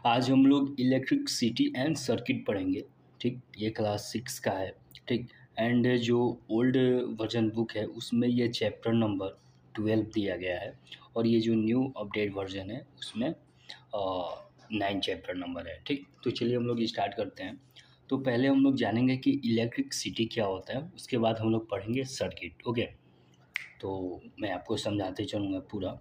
आज हम लोग इलेक्ट्रिसिटी एंड सर्किट पढ़ेंगे। ठीक, ये क्लास 6 का है। ठीक, एंड जो ओल्ड वर्जन बुक है उसमें ये चैप्टर नंबर 12 दिया गया है और ये जो न्यू अपडेट वर्जन है उसमें 9 चैप्टर नंबर है। ठीक, तो चलिए हम लोग स्टार्ट करते हैं। तो पहले हम लोग जानेंगे कि इलेक्ट्रिसिटी क्या होता है, उसके बाद हम लोग पढ़ेंगे सर्किट। ओके, तो मैं आपको समझाते चलूँगा पूरा।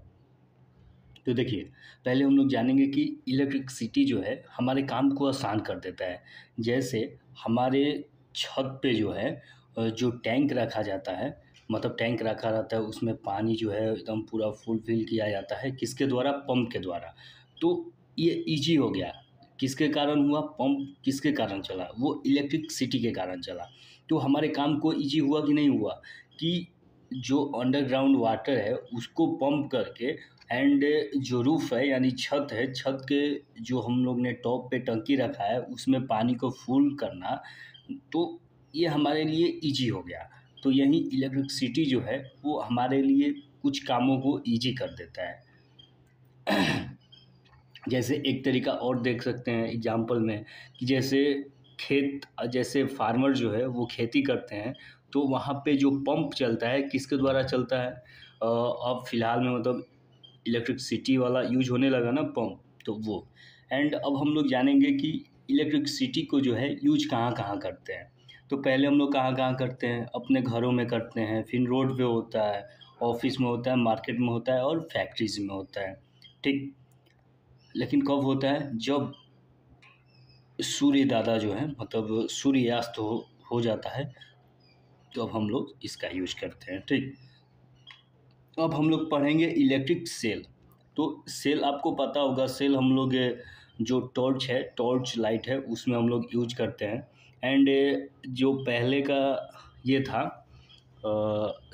तो देखिए, पहले हम लोग जानेंगे कि इलेक्ट्रिसिटी जो है हमारे काम को आसान कर देता है। जैसे हमारे छत पे जो है जो टैंक रखा जाता है, मतलब टैंक रखा रहता है, उसमें पानी जो है एकदम पूरा फुलफ़िल किया जाता है, किसके द्वारा? पंप के द्वारा। तो ये ईज़ी हो गया। किसके कारण हुआ? पंप किसके कारण चला? वो इलेक्ट्रिसिटी के कारण चला। तो हमारे काम को ईज़ी हुआ कि नहीं हुआ? कि जो अंडरग्राउंड वाटर है उसको पंप करके एंड जो रूफ़ है यानी छत है, छत के जो हम लोग ने टॉप पे टंकी रखा है उसमें पानी को फुल करना, तो ये हमारे लिए ईज़ी हो गया। तो यही इलेक्ट्रिसिटी जो है वो हमारे लिए कुछ कामों को ईज़ी कर देता है। जैसे एक तरीका और देख सकते हैं एग्जांपल में कि जैसे फार्मर जो है वो खेती करते हैं, तो वहाँ पे जो पंप चलता है किसके द्वारा चलता है? अब फ़िलहाल में मतलब इलेक्ट्रिसिटी वाला यूज़ होने लगा ना पंप, तो वो। एंड अब हम लोग जानेंगे कि इलेक्ट्रिसिटी को जो है यूज़ कहाँ-कहाँ करते हैं। तो पहले हम लोग कहाँ-कहाँ करते हैं? अपने घरों में करते हैं, फिर रोड पे होता है, ऑफ़िस में होता है, मार्केट में होता है और फैक्ट्रीज़ में होता है। ठीक? लेकिन कब होता है? जब सूर्य दादा जो है मतलब सूर्यास्त हो जाता है, तो अब हम लोग इसका यूज़ करते हैं। ठीक? अब हम लोग पढ़ेंगे इलेक्ट्रिक सेल। तो सेल आपको पता होगा, सेल हम लोग जो टॉर्च है, टॉर्च लाइट है, उसमें हम लोग यूज करते हैं। एंड जो पहले का ये था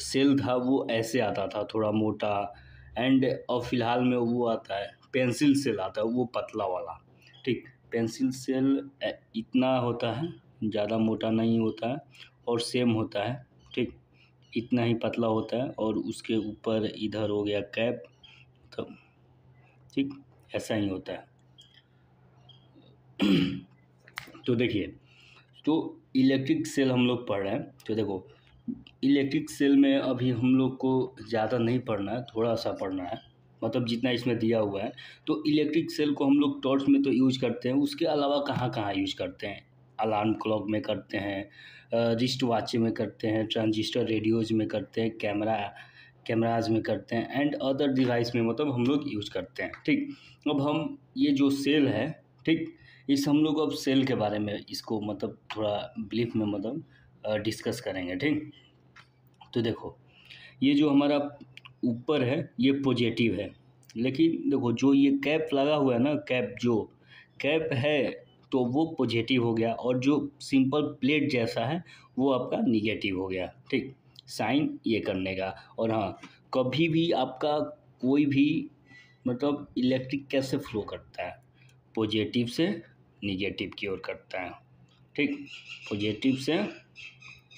सेल था, वो ऐसे आता था थोड़ा मोटा। एंड अब फ़िलहाल में वो आता है पेंसिल सेल आता है, वो पतला वाला। ठीक, पेंसिल सेल इतना होता है, ज़्यादा मोटा नहीं होता है और सेम होता है। ठीक, इतना ही पतला होता है और उसके ऊपर इधर हो गया कैप, तो ठीक ऐसा ही होता है। तो देखिए, तो इलेक्ट्रिक सेल हम लोग पढ़ रहे हैं। तो देखो, इलेक्ट्रिक सेल में अभी हम लोग को ज़्यादा नहीं पढ़ना है, थोड़ा सा पढ़ना है, मतलब जितना इसमें दिया हुआ है। तो इलेक्ट्रिक सेल को हम लोग टॉर्च में तो यूज करते हैं, उसके अलावा कहाँ कहाँ यूज करते हैं? अलार्म क्लॉक में करते हैं, रिस्ट वॉच में करते हैं, ट्रांजिस्टर रेडियोज में करते हैं, कैमराज में करते हैं एंड अदर डिवाइस में मतलब हम लोग यूज करते हैं। ठीक, अब हम ये जो सेल है, ठीक, इस हम लोग अब सेल के बारे में इसको मतलब थोड़ा ब्रीफ में मतलब डिस्कस करेंगे। ठीक, तो देखो, ये जो हमारा ऊपर है ये पॉजिटिव है, लेकिन देखो जो ये कैप लगा हुआ है ना, कैप है तो वो पॉजिटिव हो गया और जो सिंपल प्लेट जैसा है वो आपका निगेटिव हो गया। ठीक, साइन ये करने का। और हाँ, कभी भी आपका कोई भी मतलब इलेक्ट्रिक कैसे फ्लो करता है? पॉजिटिव से निगेटिव की ओर करता है। ठीक, पॉजिटिव से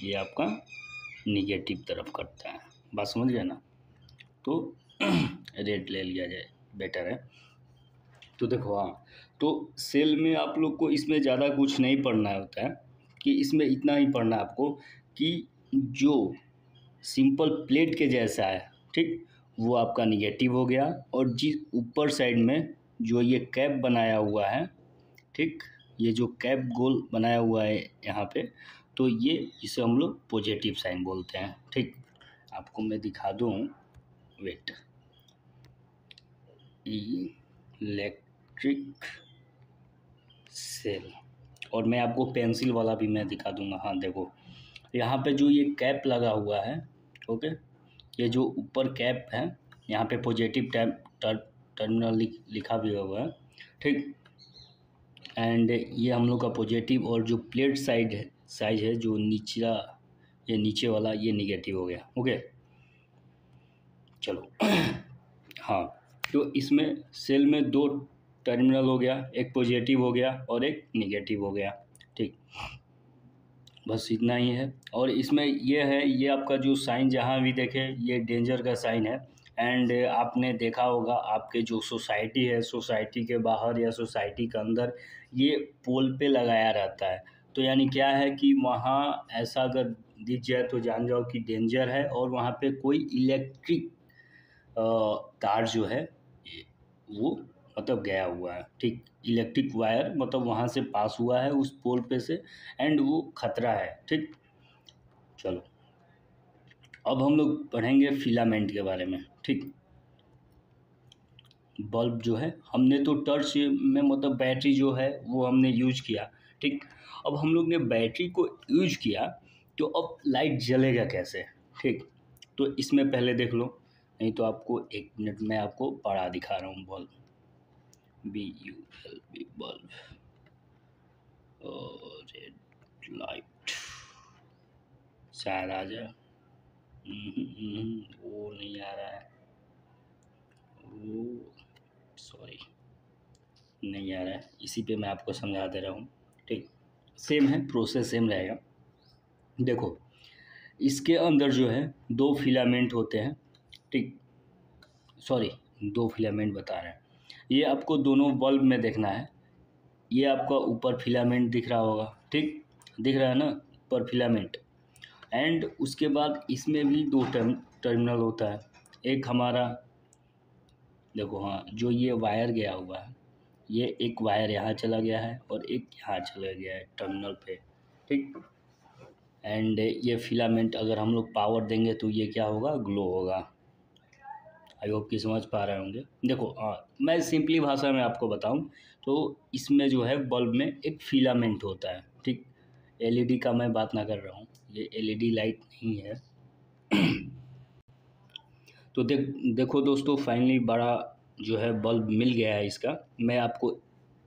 ये आपका निगेटिव तरफ करता है। बात समझ गए ना? तो रेड ले लिया जाए, बेटर है। तो देखो, हाँ, तो सेल में आप लोग को इसमें ज़्यादा कुछ नहीं पढ़ना होता है, कि इसमें इतना ही पढ़ना है आपको कि जो सिंपल प्लेट के जैसा है, ठीक, वो आपका निगेटिव हो गया। और जिस ऊपर साइड में जो ये कैप बनाया हुआ है, ठीक, ये जो कैप गोल बनाया हुआ है यहाँ पे, तो ये इसे हम लोग पॉजिटिव साइन बोलते हैं। ठीक, आपको मैं दिखा दूँ, वेट, इलेक्ट्रिक सेल, और मैं आपको पेंसिल वाला भी मैं दिखा दूंगा। हाँ देखो, यहाँ पे जो ये कैप लगा हुआ है, ओके, ये जो ऊपर कैप है, यहाँ पे पॉजिटिव टर्मिनल लिखा भी हुआ है। ठीक, एंड ये हम लोग का पॉजिटिव, और जो प्लेट साइज है जो नीचा, ये नीचे वाला ये निगेटिव हो गया। ओके, चलो। हाँ, तो इसमें सेल में दो टर्मिनल हो गया, एक पॉजिटिव हो गया और एक निगेटिव हो गया। ठीक, बस इतना ही है। और इसमें ये है, ये आपका जो साइन जहाँ भी देखे ये डेंजर का साइन है, एंड आपने देखा होगा आपके जो सोसाइटी है, सोसाइटी के बाहर या सोसाइटी के अंदर ये पोल पे लगाया रहता है। तो यानी क्या है कि वहाँ ऐसा अगर दिख जाए तो जान जाओ कि डेंजर है, और वहाँ पे कोई इलेक्ट्रिक तार जो है वो मतलब गया हुआ है, ठीक, इलेक्ट्रिक वायर मतलब वहाँ से पास हुआ है उस पोल पे से, एंड वो खतरा है, ठीक। चलो अब हम लोग पढ़ेंगे फिलामेंट के बारे में, ठीक। बल्ब जो है हमने तो टर्च में मतलब बैटरी जो है वो हमने यूज किया, ठीक। अब हम लोग ने बैटरी को यूज किया तो अब लाइट जलेगा कैसे, ठीक। तो इसमें पहले देख लो, नहीं तो आपको एक मिनट में आपको पढ़ा दिखा रहा हूँ। Bulb, BULB, bulb, red light, शायद आ जाए। वो नहीं आ रहा है, वो सॉरी नहीं आ रहा है, इसी पे मैं आपको समझा दे रहा हूँ, ठीक। सेम है, प्रोसेस सेम रहेगा। देखो इसके अंदर जो है दो फिलामेंट होते हैं, ठीक, सॉरी दो फिलामेंट बता रहे हैं। ये आपको दोनों बल्ब में देखना है। ये आपका ऊपर फिलामेंट दिख रहा होगा, ठीक, दिख रहा है ना ऊपर फिलामेंट। एंड उसके बाद इसमें भी दो टर्मिनल होता है। एक हमारा देखो, हाँ, जो ये वायर गया हुआ है, ये एक वायर यहाँ चला गया है और एक यहाँ चला गया है टर्मिनल पे, ठीक। एंड ये फिलामेंट अगर हम लोग पावर देंगे तो ये क्या होगा, ग्लो होगा। आई होप कि समझ पा रहे होंगे। देखो मैं सिंपली भाषा में आपको बताऊं तो इसमें जो है बल्ब में एक फिलामेंट होता है, ठीक। एलईडी का मैं बात ना कर रहा हूँ, ये एलईडी लाइट नहीं है। तो देखो दोस्तों, फाइनली बड़ा जो है बल्ब मिल गया है इसका। मैं आपको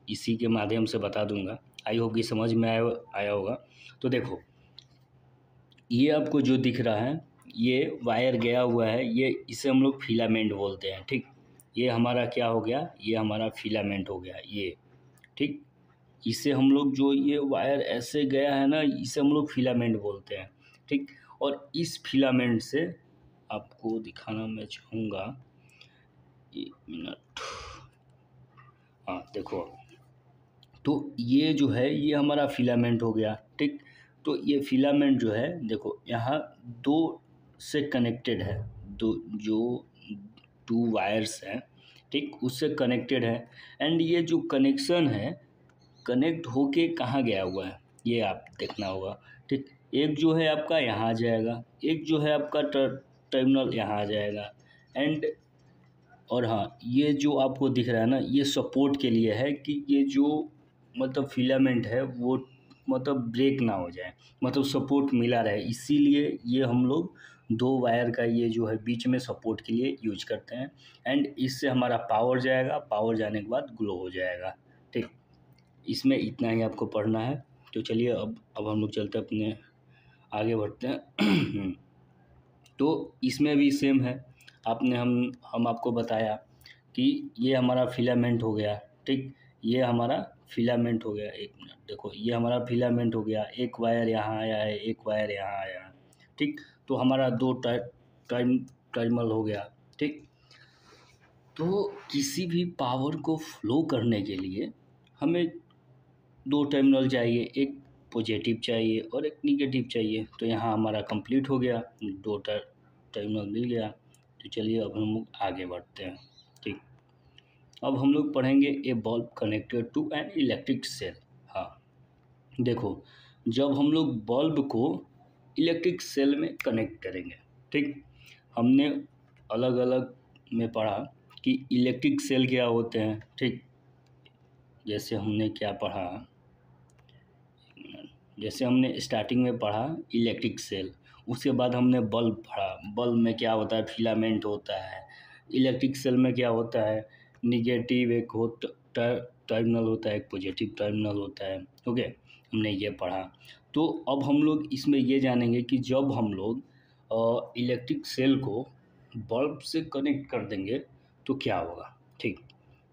इसी के माध्यम से बता दूंगा, आई होप कि समझ में आया होगा। तो देखो ये आपको जो दिख रहा है, ये वायर गया हुआ है, ये इसे हम लोग फिलामेंट बोलते हैं, ठीक। ये हमारा क्या हो गया, ये हमारा फिलामेंट हो गया ये, ठीक। इसे हम लोग जो ये वायर ऐसे गया है ना, इसे हम लोग फिलामेंट बोलते हैं, ठीक। और इस फिलामेंट से आपको दिखाना मैं चाहूँगा, एक मिनट, हाँ देखो, तो ये जो है ये हमारा फिलामेंट हो गया, ठीक। तो ये फिलामेंट जो है देखो यहाँ दो से कनेक्टेड है, दो जो टू वायर्स हैं, ठीक, उससे कनेक्टेड है। एंड ये जो कनेक्शन है कनेक्ट होके कहाँ गया हुआ है ये आप देखना होगा, ठीक। एक जो है आपका यहाँ आ जाएगा, एक जो है आपका टर्मिनल यहाँ आ जाएगा। एंड और हाँ, ये जो आपको दिख रहा है ना, ये सपोर्ट के लिए है कि ये जो मतलब फिलामेंट है वो मतलब ब्रेक ना हो जाए, मतलब सपोर्ट मिला रहे, इसीलिए ये हम लोग दो वायर का ये जो है बीच में सपोर्ट के लिए यूज करते हैं। एंड इससे हमारा पावर जाएगा, पावर जाने के बाद ग्लो हो जाएगा, ठीक। इसमें इतना ही आपको पढ़ना है। तो चलिए अब हम लोग चलते अपने आगे बढ़ते हैं। तो इसमें भी सेम है, आपने हम आपको बताया कि ये हमारा फिलामेंट हो गया, ठीक। ये हमारा फिलामेंट हो गया, एक मिनट देखो, ये हमारा फिलामेंट हो गया, एक वायर यहाँ आया है, एक वायर यहाँ आया है, ठीक। तो हमारा दो टर्मिनल हो गया, ठीक। तो किसी भी पावर को फ्लो करने के लिए हमें दो टर्मिनल चाहिए, एक पॉजिटिव चाहिए और एक निगेटिव चाहिए। तो यहाँ हमारा कंप्लीट हो गया, दो टर्मिनल मिल गया। तो चलिए अब हम लोग आगे बढ़ते हैं, ठीक। अब हम लोग पढ़ेंगे a bulb connected to an electric cell. हाँ देखो, जब हम लोग बल्ब को इलेक्ट्रिक सेल में कनेक्ट करेंगे, ठीक, हमने अलग अलग में पढ़ा कि इलेक्ट्रिक सेल क्या होते हैं, ठीक। जैसे हमने क्या पढ़ा, जैसे हमने स्टार्टिंग में पढ़ा इलेक्ट्रिक सेल, उसके बाद हमने बल्ब पढ़ा। बल्ब में क्या होता है, फिलामेंट होता है। इलेक्ट्रिक सेल में क्या होता है, निगेटिव एक हो टर्मिनल होता है, एक पॉजिटिव टर्मिनल होता है, ओके, हमने ये पढ़ा। तो अब हम लोग इसमें ये जानेंगे कि जब हम लोग इलेक्ट्रिक सेल को बल्ब से कनेक्ट कर देंगे तो क्या होगा, ठीक।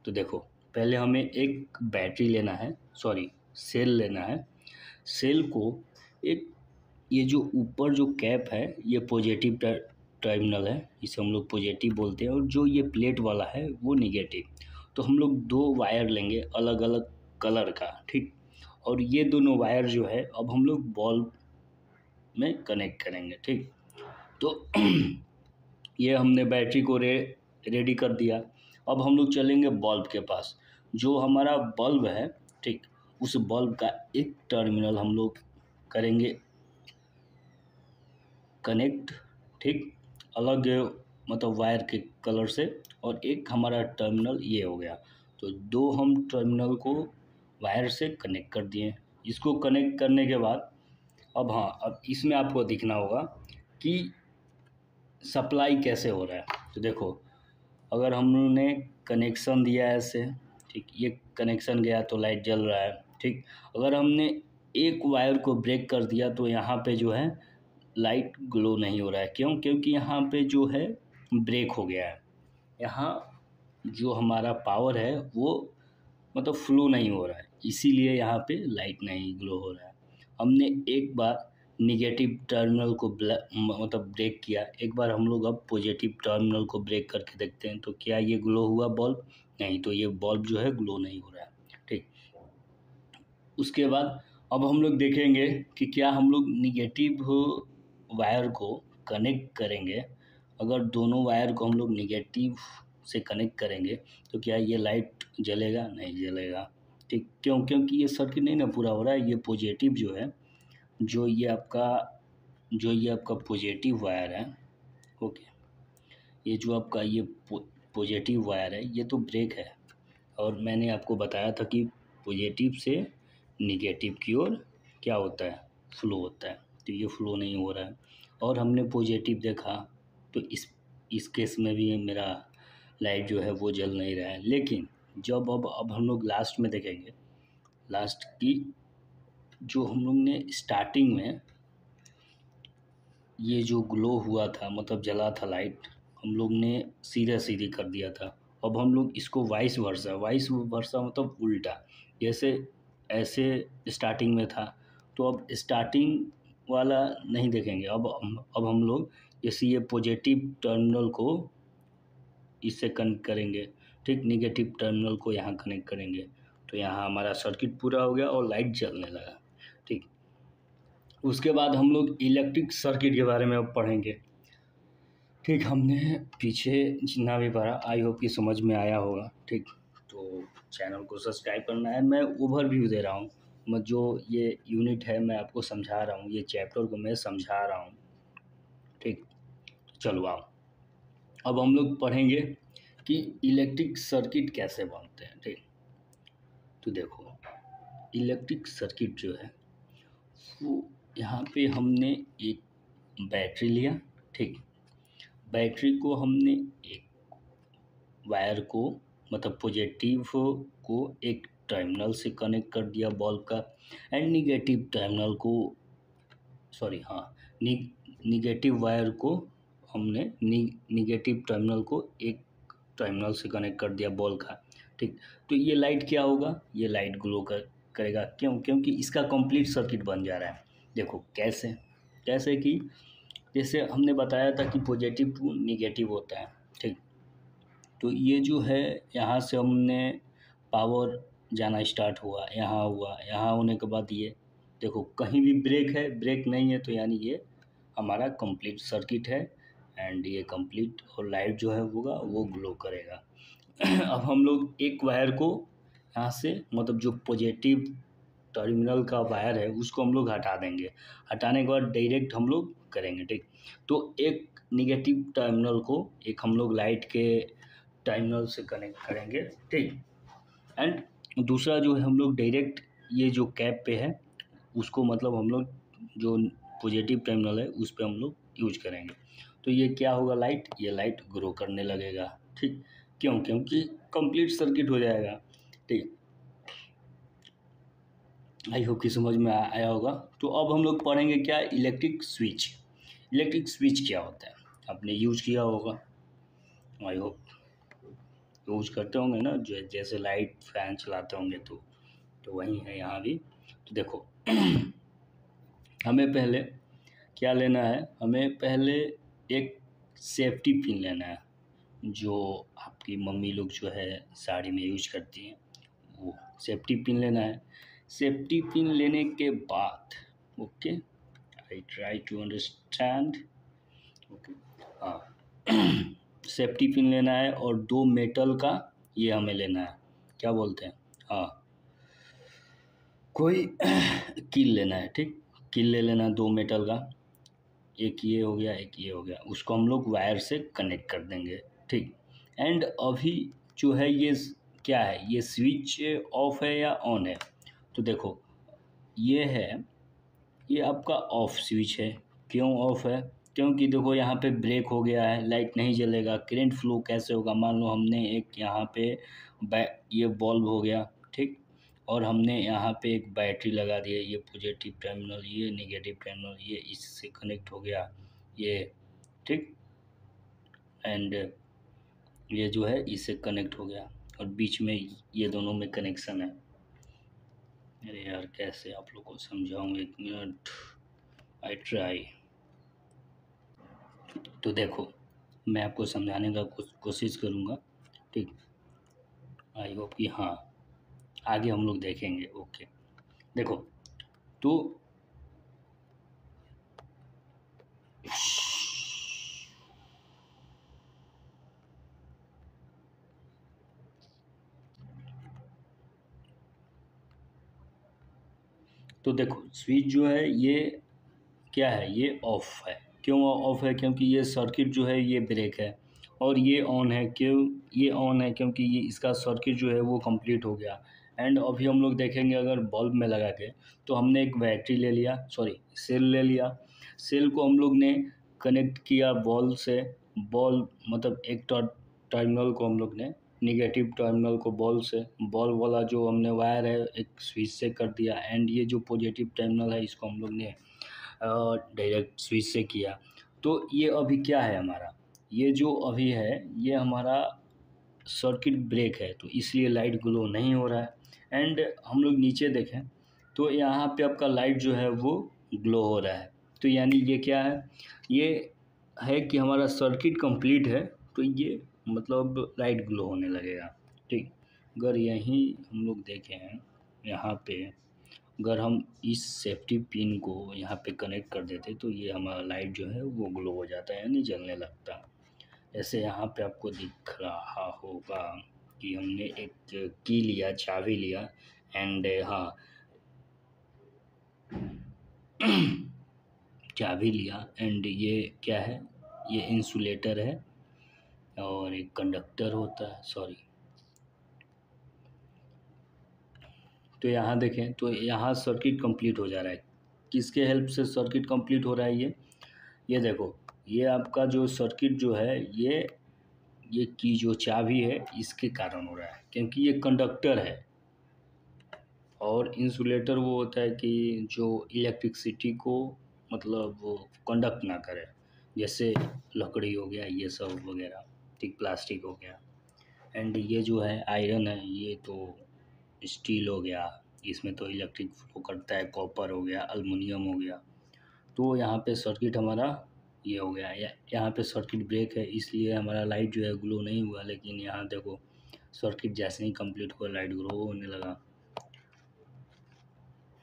तो देखो पहले हमें एक बैटरी लेना है, सॉरी सेल लेना है। सेल को एक, ये जो ऊपर जो कैप है ये पॉजिटिव टर्मिनल है, इसे हम लोग पॉजिटिव बोलते हैं, और जो ये प्लेट वाला है वो निगेटिव। तो हम लोग दो वायर लेंगे अलग अलग कलर का, ठीक। और ये दोनों वायर जो है अब हम लोग बल्ब में कनेक्ट करेंगे, ठीक। तो ये हमने बैटरी को रेडी कर दिया। अब हम लोग चलेंगे बल्ब के पास। जो हमारा बल्ब है, ठीक, उस बल्ब का एक टर्मिनल हम लोग करेंगे कनेक्ट, ठीक, अलग मतलब वायर के कलर से, और एक हमारा टर्मिनल ये हो गया। तो दो हम टर्मिनल को वायर से कनेक्ट कर दिए। इसको कनेक्ट करने के बाद अब हाँ, अब इसमें आपको दिखना होगा कि सप्लाई कैसे हो रहा है। तो देखो, अगर हमने कनेक्शन दिया है ऐसे, ठीक, ये कनेक्शन गया तो लाइट जल रहा है, ठीक। अगर हमने एक वायर को ब्रेक कर दिया तो यहाँ पे जो है लाइट ग्लो नहीं हो रहा है। क्यों? क्योंकि यहाँ पे जो है ब्रेक हो गया है। यहाँ जो हमारा पावर है वो मतलब फ्लो नहीं हो रहा है, इसीलिए यहाँ पे लाइट नहीं ग्लो हो रहा है। हमने एक बार निगेटिव टर्मिनल को मतलब ब्रेक किया, एक बार हम लोग अब पॉजिटिव टर्मिनल को ब्रेक करके देखते हैं तो क्या ये ग्लो हुआ बल्ब? नहीं, तो ये बल्ब जो है ग्लो नहीं हो रहा है, ठीक। उसके बाद अब हम लोग देखेंगे कि क्या हम लोग निगेटिव वायर को कनेक्ट करेंगे। अगर दोनों वायर को हम लोग निगेटिव से कनेक्ट करेंगे तो क्या ये लाइट जलेगा? नहीं जलेगा, ठीक। क्यों? क्योंकि ये सर्किट नहीं ना पूरा हो रहा है। ये पॉजिटिव जो है, जो ये आपका पॉजिटिव वायर है, ओके, ये जो आपका ये पॉजिटिव वायर है ये तो ब्रेक है। और मैंने आपको बताया था कि पॉजिटिव से निगेटिव की ओर क्या होता है? फ्लो होता है। तो ये फ्लो नहीं हो रहा है और हमने पॉजिटिव देखा, तो इस केस में भी मेरा लाइट जो है वो जल नहीं रहा है। लेकिन जब अब हम लोग लास्ट में देखेंगे, लास्ट की जो हम लोग ने स्टार्टिंग में ये जो ग्लो हुआ था मतलब जला था लाइट, हम लोग ने सीधी कर दिया था। अब हम लोग इसको वाइस वर्सा मतलब उल्टा, जैसे ऐसे स्टार्टिंग में था तो अब स्टार्टिंग वाला नहीं देखेंगे। अब हम लोग जैसे ये पॉजिटिव टर्मिनल को इससे कनेक्ट करेंगे, ठीक, निगेटिव टर्मिनल को यहाँ कनेक्ट करेंगे, तो यहाँ हमारा सर्किट पूरा हो गया और लाइट जलने लगा, ठीक। उसके बाद हम लोग इलेक्ट्रिक सर्किट के बारे में अब पढ़ेंगे, ठीक। हमने पीछे जितना भी पढ़ा आई होप कि समझ में आया होगा, ठीक। तो चैनल को सब्सक्राइब करना है। मैं ओवरव्यू दे रहा हूँ, मैं जो ये यूनिट है मैं आपको समझा रहा हूँ, ये चैप्टर को मैं समझा रहा हूँ, ठीक। चलो आओ, अब हम लोग पढ़ेंगे कि इलेक्ट्रिक सर्किट कैसे बनते हैं, ठीक। तो देखो, इलेक्ट्रिक सर्किट जो है वो यहाँ पे हमने एक बैटरी लिया, ठीक। बैटरी को हमने एक वायर को मतलब पॉजिटिव को एक टर्मिनल से कनेक्ट कर दिया बल्ब का, एंड निगेटिव टर्मिनल को सॉरी हाँ निगेटिव वायर को हमने निगेटिव टर्मिनल को एक टर्मिनल से कनेक्ट कर दिया बल्ब का, ठीक। तो ये लाइट क्या होगा? ये लाइट ग्लो करेगा। क्यों? क्योंकि इसका कंप्लीट सर्किट बन जा रहा है। देखो कैसे, जैसे कि जैसे हमने बताया था कि पॉजिटिव टू निगेटिव होता है, ठीक। तो ये जो है यहाँ से हमने पावर जाना स्टार्ट हुआ, यहाँ होने के बाद ये देखो कहीं भी ब्रेक है, ब्रेक नहीं है, तो यानी ये हमारा कंप्लीट सर्किट है एंड ये कंप्लीट और लाइट जो है होगा वो ग्लो करेगा। अब हम लोग एक वायर को यहाँ से मतलब जो पॉजिटिव टर्मिनल का वायर है उसको हम लोग हटा देंगे। हटाने के बाद डायरेक्ट हम लोग करेंगे, ठीक। तो एक निगेटिव टर्मिनल को एक हम लोग लाइट के टर्मिनल से कनेक्ट करेंगे, ठीक। एंड दूसरा जो है हम लोग डायरेक्ट ये जो कैप पे है उसको मतलब हम लोग जो पॉजिटिव टर्मिनल है उस पे हम लोग यूज करेंगे। तो ये क्या होगा? लाइट, ये लाइट ग्रो करने लगेगा, ठीक। क्यों? क्योंकि कंप्लीट सर्किट हो जाएगा, ठीक। आई होप कि समझ में आया होगा। तो अब हम लोग पढ़ेंगे क्या? Electric switch. इलेक्ट्रिक स्विच क्या होता है? आपने यूज किया होगा, आई होप यूज करते होंगे ना, जो जैसे लाइट फैन चलाते होंगे तो वही है यहाँ भी। तो देखो हमें पहले क्या लेना है? हमें पहले एक सेफ्टी पिन लेना है, जो आपकी मम्मी लोग जो है साड़ी में यूज करती हैं, वो सेफ्टी पिन लेना है। सेफ्टी पिन लेने के बाद okay, I try to understand. Okay, हाँ सेफ्टी पिन लेना है और 2 मेटल का ये हमें लेना है, क्या बोलते हैं, हाँ कोई कील लेना है, ठीक, कील ले लेना 2 मेटल का, एक ये हो गया एक ये हो गया, उसको हम लोग वायर से कनेक्ट कर देंगे, ठीक। एंड अभी जो है ये क्या है, ये स्विच ऑफ है या ऑन है, तो देखो ये है, ये आपका ऑफ स्विच है। क्यों ऑफ है, क्योंकि देखो यहाँ पे ब्रेक हो गया है, लाइट नहीं जलेगा, करंट फ्लो कैसे होगा, मान लो हमने एक यहाँ पे ये बल्ब हो गया, ठीक, और हमने यहाँ पे एक बैटरी लगा दी है, ये पॉजिटिव टर्मिनल ये नेगेटिव टर्मिनल ये इससे कनेक्ट हो गया ये, ठीक, एंड ये जो है इससे कनेक्ट हो गया और बीच में ये दोनों में कनेक्शन है। अरे यार कैसे आप लोग को समझाऊँ, एक मिनट, आई ट्राई। तो देखो मैं आपको समझाने का कोशिश करूँगा, ठीक, आई होप कि हाँ आगे हम लोग देखेंगे। ओके देखो तो देखो स्विच जो है ये क्या है, ये ऑफ है। क्यों ऑफ है, क्योंकि ये सर्किट जो है ये ब्रेक है, और ये ऑन है, क्यों ये ऑन है, क्योंकि ये इसका सर्किट जो है वो कंप्लीट हो गया। एंड अभी हम लोग देखेंगे अगर बल्ब में लगा के, तो हमने एक बैटरी ले लिया, सॉरी सेल ले लिया, सेल को हम लोग ने कनेक्ट किया बॉल से, बॉल मतलब एक टर्मिनल को हम लोग ने निगेटिव टर्मिनल को बॉल से, बॉल वाला जो हमने वायर है एक स्विच से कर दिया, एंड ये जो पॉजिटिव टर्मिनल है इसको हम लोग ने डायरेक्ट स्विच से किया। तो ये अभी क्या है हमारा, ये जो अभी है ये हमारा सर्किट ब्रेक है, तो इसलिए लाइट ग्लो नहीं हो रहा है। एंड हम लोग नीचे देखें तो यहाँ पे आपका लाइट जो है वो ग्लो हो रहा है, तो यानी ये क्या है, ये है कि हमारा सर्किट कंप्लीट है, तो ये मतलब लाइट ग्लो होने लगेगा, ठीक। अगर यहीं हम लोग देखें हैं यहाँ पे, अगर हम इस सेफ्टी पिन को यहाँ पे कनेक्ट कर देते तो ये हमारा लाइट जो है वो ग्लो हो जाता है, यानी जलने लगता है। जैसे यहाँ पे आपको दिख रहा होगा कि हमने एक की लिया, चाबी लिया, एंड हाँ चाबी लिया, एंड ये क्या है, ये इंसुलेटर है और एक कंडक्टर होता है, सॉरी। तो यहाँ देखें तो यहाँ सर्किट कंप्लीट हो जा रहा है, किसके हेल्प से सर्किट कंप्लीट हो रहा है, ये देखो, ये आपका जो सर्किट जो है ये की जो चाबी है इसके कारण हो रहा है, क्योंकि ये कंडक्टर है, और इंसुलेटर वो होता है कि जो इलेक्ट्रिसिटी को मतलब वो कंडक्ट ना करे, जैसे लकड़ी हो गया ये सब वगैरह, ठीक, प्लास्टिक हो गया। एंड ये जो है आयरन है, ये तो स्टील हो गया, इसमें तो इलेक्ट्रिक फ्लो करता है, कॉपर हो गया, अल्मुनियम हो गया। तो यहाँ पे सर्किट हमारा ये हो गया, यहाँ पे सर्किट ब्रेक है, इसलिए हमारा लाइट जो है ग्लो नहीं हुआ, लेकिन यहाँ देखो सर्किट जैसे ही कंप्लीट हुआ लाइट ग्लो होने लगा।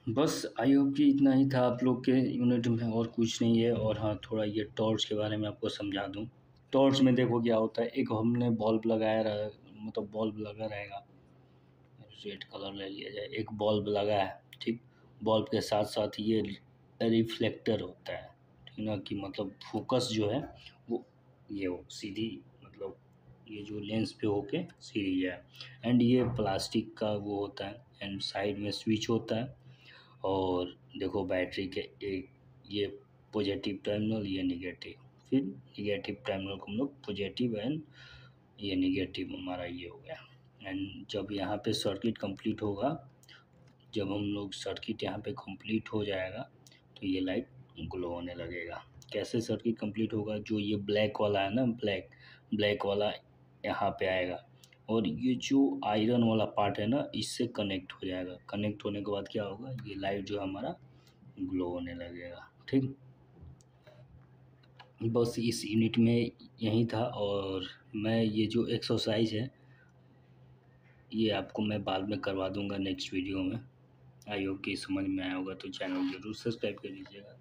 बस आई होप कि इतना ही था आप लोग के यूनिट में, और कुछ नहीं है। और हाँ थोड़ा ये टॉर्च के बारे में आपको समझा दूँ। टॉर्च में देखो क्या होता है, एक हमने बल्ब लगाया रहा, मतलब बल्ब लगा रहेगा, रेड कलर ले लिया जाए, एक बल्ब लगा है, ठीक, बल्ब के साथ साथ ये रिफ्लेक्टर होता है, ठीक ना, कि मतलब फोकस जो है वो ये हो सीधी, मतलब ये जो लेंस पे होके सीधी है। एंड ये प्लास्टिक का वो होता है, एंड साइड में स्विच होता है, और देखो बैटरी के एक ये पॉजिटिव टर्मिनल ये निगेटिव, फिर निगेटिव टर्मिनल को हम लोग पॉजिटिव, एंड ये निगेटिव हमारा ये हो गया। एंड जब यहाँ पे सर्किट कंप्लीट होगा, जब हम लोग सर्किट यहाँ पे कंप्लीट हो जाएगा तो ये लाइट ग्लो होने लगेगा। कैसे सर्किट कंप्लीट होगा, जो ये ब्लैक वाला है ना, ब्लैक ब्लैक वाला यहाँ पे आएगा, और ये जो आयरन वाला पार्ट है ना इससे कनेक्ट हो जाएगा, कनेक्ट होने के बाद क्या होगा, ये लाइट जो हमारा ग्लो होने लगेगा, ठीक। बस इस यूनिट में यही था, और मैं ये जो एक्सरसाइज है ये आपको मैं बाद में करवा दूंगा नेक्स्ट वीडियो में। आई होप कि समझ में आया होगा, तो चैनल जरूर सब्सक्राइब कर लीजिएगा।